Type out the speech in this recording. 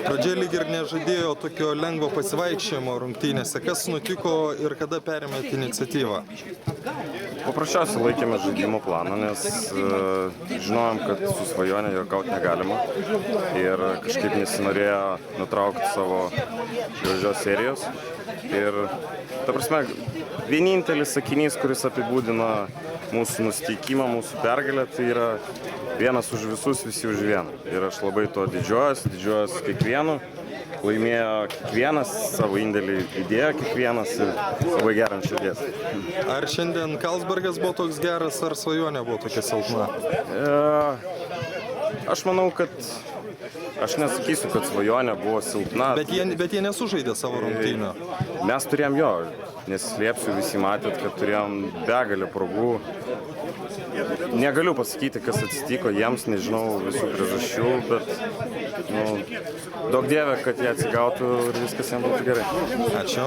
Pradžioje lyg ir nežadėjo tokio lengvo pasivaikščiojimo rungtynėse. Kas nutiko ir kada perėmėte iniciatyvą? Paprasčiausiai laikėme žaidimo planą, nes žinojom, kad su Svajonė juokauti negalima ir kažkaip nesinorėjo nutraukti savo gražios serijos. Ir, ta prasme, vienintelis sakinys, kuris apibūdina mūsų nusiteikimą, mūsų pergalę, tai yra vienas už visus, visi už vieną. Ir aš labai to didžiuojuosi kiekvienu. Laimėjo kiekvienas, savo indėlį įdėjo kiekvienas ir labai gerą širdies. Ar šiandien Karlsbergas buvo toks geras, ar Svajonė buvo tokia silpna? Aš manau, kad aš nesakysiu, kad Svajonė buvo silpna. Bet jie nesužaidė savo rungtynių. Mes turėjom neslėpsiu, visi matėt, kad turėjom begalę progų. Negaliu pasakyti, kas atsitiko jiems, nežinau visų priežasčių, bet daug dieve, kad jie atsigautų ir viskas jiems būtų gerai. Ačiū.